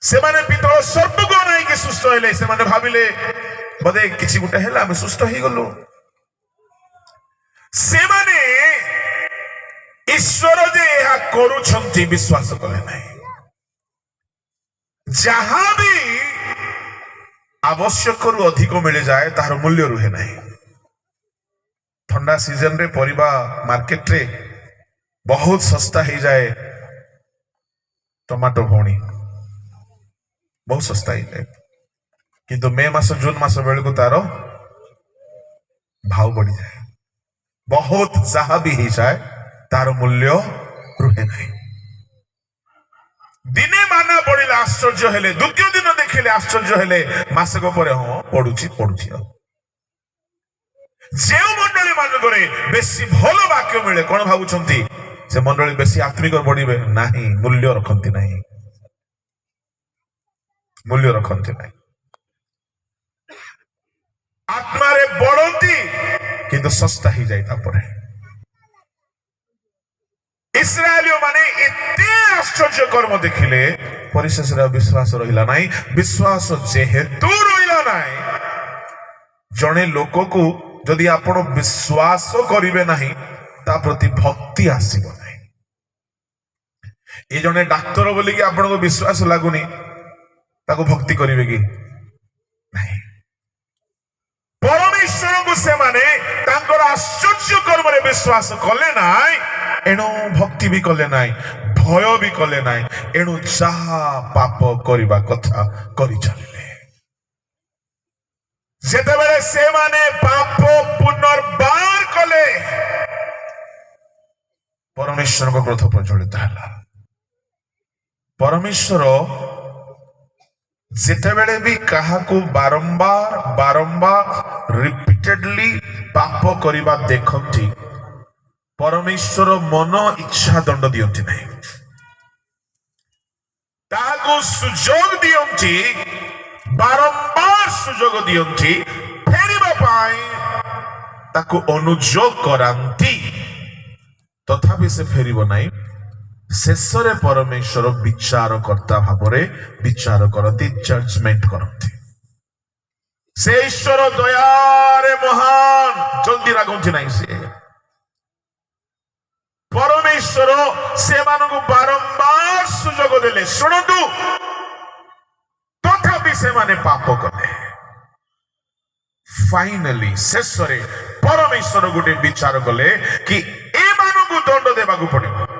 सेमाने पितल सर्पको Nike सुस्त हेले सेमाने भाबिले बदे किछि गुटे हेला हम सुस्त हे गलु सेमाने ईश्वर जे यह करूछंती विश्वास कले नाही जहां भी आवश्यक रु अधिक मिले जाए तार मूल्य रुहे नाही ठंडा सीजन रे परिबा मार्केट रे बहुत सस्ता ही जाए टमाटो भौणी बहुत सस्ता ही जाए किंतु मे मास जून मास बेल को तार भाव बढ़ी जाए बहुत जहा भी ही जाए तार मूल्य रुहे नहीं दिने माना पड़िला आश्चर्य हेले द्वितीय दिन देखिले आश्चर्य हेले मासक पर हाँ पड़ुची पड़ुची जे मंडली मानकरे बेसी भल वाक्य मिले कौन भावुछंती से मंडली बेसी आत्मिक बढ़िबे नाही मूल्य रखंती नाही मूल्य रखंती नाही आत्मा रे बढ़ंती किंतु सस्ता ही जाए तापरे इस्राएलियों माने एते आश्चर्य कर्म देखिले परिशेष विश्वास रहिला नाही विश्वास जेहेतु रहिला नाही जणे लोक को जदि आपण विश्वास करिवे नाही ता प्रति भक्ति आसीबो नाही ए जणे डाक्टर बोली कि आपण को विश्वास लागुनी ताको भक्ति करिवे कि नाही परमेश्वर को से माने तांकर आश्चर्य कर्म रे विश्वास कले नाही एणु भक्ति भी कले नाही भय भी कले नाही एणु जहा पाप करिबा कथा करि चलिले जेतेबेले से माने पाप पुनर्बार कले परमेश्वर को क्रोध प्रज्वलित हला परमेश्वर जेतेबेले भी काहाकू बारंबार बारंबार रिपीटेडली पाप करिबा देखंती परमेश्वर मन इच्छा दंड दियंती नहीं ताहाकू सुजोग दियंती बारंबार सुजोग दियंती फेरिबा पाई ताकू अनुजोग करांती तथापि से फेरिबो नाही शेषरे परमेश्वर विचारकर्ता भावरे विचार करती जजमेंट करती से ईश्वर दयारे महान जल्दी रागंती नाही से परमेश्वर से मानकु बारंबार सुजोग देले सुनंतु तथापि से माने पाप कले फाइनली शेषरे परमेश्वर गोटे विचार कले कि ए मानकु दंड देबाकु पड़िबो